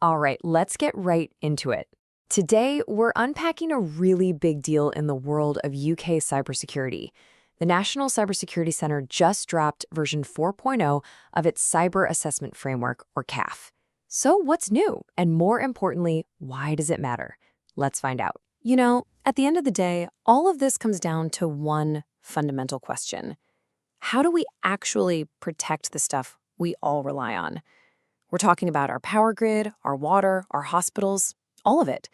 All right, let's get right into it. Today, we're unpacking a really big deal in the world of UK cybersecurity. The National Cybersecurity Center just dropped version 4.0 of its Cyber Assessment Framework, or CAF. So what's new? And more importantly, why does it matter? Let's find out. You know, at the end of the day, all of this comes down to one fundamental question. How do we actually protect the stuff we all rely on? We're talking about our power grid, our water, our hospitals, all of it.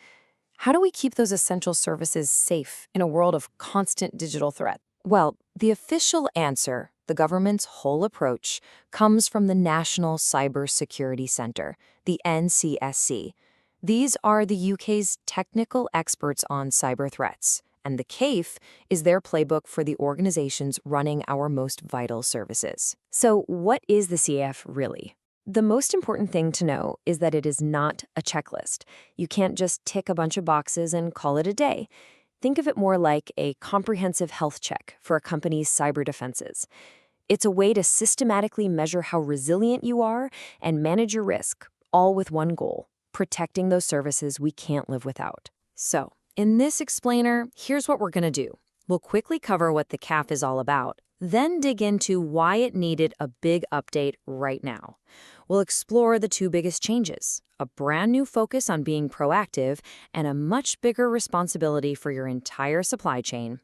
How do we keep those essential services safe in a world of constant digital threat? Well, the official answer, the government's whole approach, comes from the National Cybersecurity Center, the NCSC. These are the UK's technical experts on cyber threats, and the CAF is their playbook for the organizations running our most vital services. So what is the CAF really? The most important thing to know is that it is not a checklist. You can't just tick a bunch of boxes and call it a day. Think of it more like a comprehensive health check for a company's cyber defenses. It's a way to systematically measure how resilient you are and manage your risk, all with one goal: protecting those services we can't live without. So, in this explainer, here's what we're going to do. We'll quickly cover what the CAF is all about, then dig into why it needed a big update right now. We'll explore the two biggest changes: a brand new focus on being proactive and a much bigger responsibility for your entire supply chain.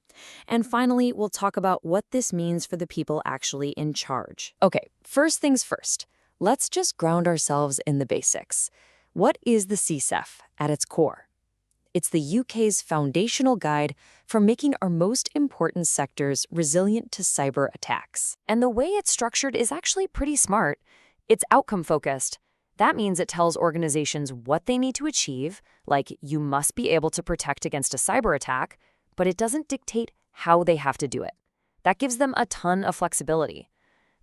And finally, we'll talk about what this means for the people actually in charge. Okay, first things first. Let's just ground ourselves in the basics. What is the CSEF at its core? It's the UK's foundational guide for making our most important sectors resilient to cyber attacks. And the way it's structured is actually pretty smart. It's outcome-focused. That means it tells organizations what they need to achieve, like you must be able to protect against a cyber attack, but it doesn't dictate how they have to do it. That gives them a ton of flexibility.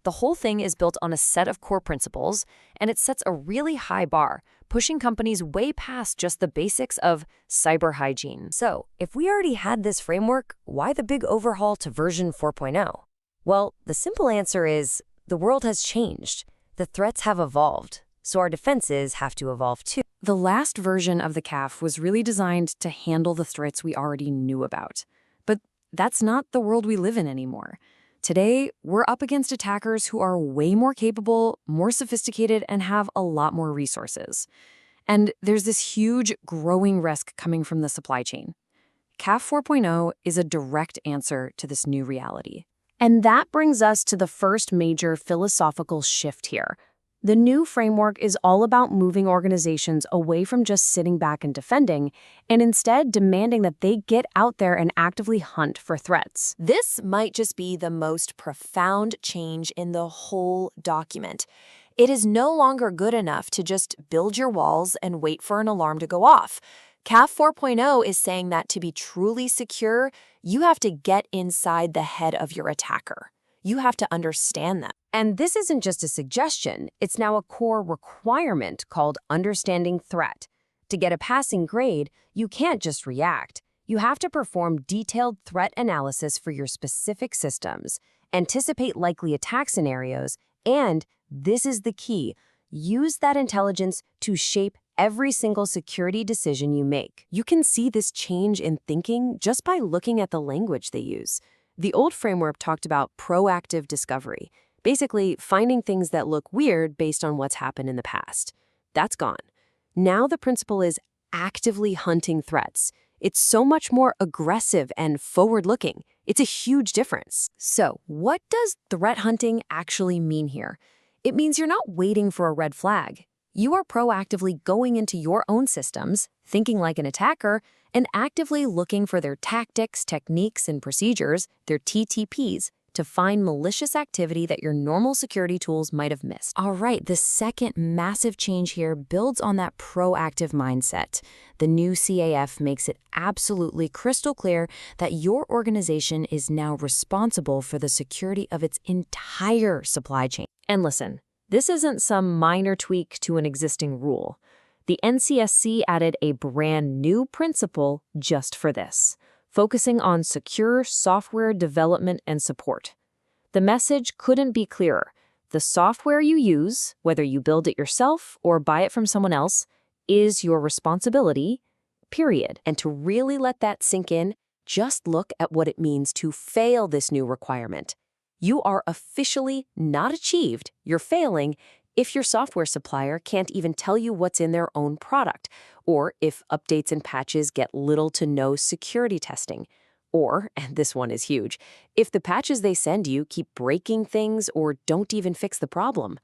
The whole thing is built on a set of core principles, and it sets a really high bar, pushing companies way past just the basics of cyber hygiene. So, if we already had this framework, why the big overhaul to version 4.0? Well, the simple answer is the world has changed. The threats have evolved, so our defenses have to evolve too. The last version of the CAF was really designed to handle the threats we already knew about. But that's not the world we live in anymore. Today, we're up against attackers who are way more capable, more sophisticated, and have a lot more resources. And there's this huge growing risk coming from the supply chain. CAF 4.0 is a direct answer to this new reality. And that brings us to the first major philosophical shift here. The new framework is all about moving organizations away from just sitting back and defending, and instead demanding that they get out there and actively hunt for threats. This might just be the most profound change in the whole document. It is no longer good enough to just build your walls and wait for an alarm to go off. CAF 4.0 is saying that to be truly secure, you have to get inside the head of your attacker. You have to understand them. And this isn't just a suggestion, it's now a core requirement called understanding threat. To get a passing grade, you can't just react. You have to perform detailed threat analysis for your specific systems, anticipate likely attack scenarios, and, this is the key, use that intelligence to shape every single security decision you make. You can see this change in thinking just by looking at the language they use. The old framework talked about proactive discovery, basically finding things that look weird based on what's happened in the past. That's gone. Now the principle is actively hunting threats. It's so much more aggressive and forward-looking. It's a huge difference. So, what does threat hunting actually mean here? It means you're not waiting for a red flag. You are proactively going into your own systems, thinking like an attacker, and actively looking for their tactics, techniques, and procedures, their TTPs, to find malicious activity that your normal security tools might have missed. All right, the second massive change here builds on that proactive mindset. The new CAF makes it absolutely crystal clear that your organization is now responsible for the security of its entire supply chain. And listen, this isn't some minor tweak to an existing rule. The NCSC added a brand new principle just for this, focusing on secure software development and support. The message couldn't be clearer. The software you use, whether you build it yourself or buy it from someone else, is your responsibility, period. And to really let that sink in, just look at what it means to fail this new requirement. You are officially not achieved, you're failing, if your software supplier can't even tell you what's in their own product, or if updates and patches get little to no security testing. Or, and this one is huge, if the patches they send you keep breaking things or don't even fix the problem.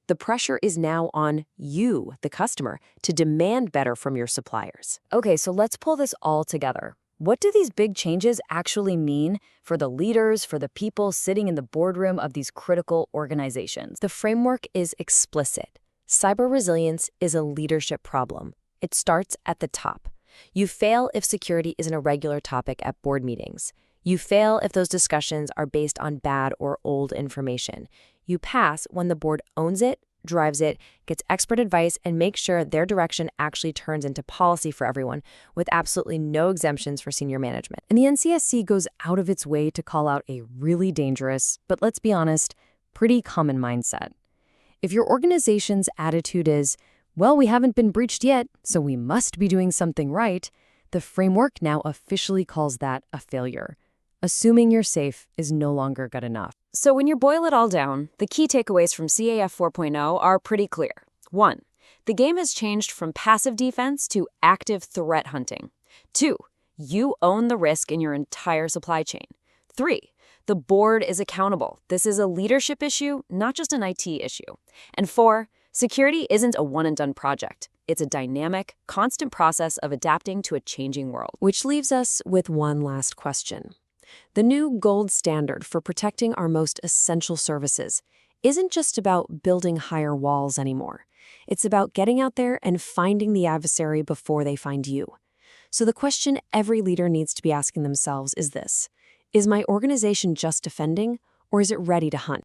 The pressure is now on you, the customer, to demand better from your suppliers. Okay, so let's pull this all together. What do these big changes actually mean for the leaders, for the people sitting in the boardroom of these critical organizations? The framework is explicit. Cyber resilience is a leadership problem. It starts at the top. You fail if security isn't a regular topic at board meetings. You fail if those discussions are based on bad or old information. You pass when the board owns it, drives it, gets expert advice, and makes sure their direction actually turns into policy for everyone, with absolutely no exemptions for senior management. And the NCSC goes out of its way to call out a really dangerous, but let's be honest, pretty common mindset. If your organization's attitude is, well, we haven't been breached yet, so we must be doing something right, the framework now officially calls that a failure. Assuming you're safe is no longer good enough. So when you boil it all down, the key takeaways from CAF 4.0 are pretty clear. 1. The game has changed from passive defense to active threat hunting. 2. You own the risk in your entire supply chain. 3. The board is accountable. This is a leadership issue, not just an IT issue. And 4. Security isn't a one-and-done project. It's a dynamic, constant process of adapting to a changing world. Which leaves us with one last question. The new gold standard for protecting our most essential services isn't just about building higher walls anymore. It's about getting out there and finding the adversary before they find you. So the question every leader needs to be asking themselves is this: is my organization just defending, or is it ready to hunt?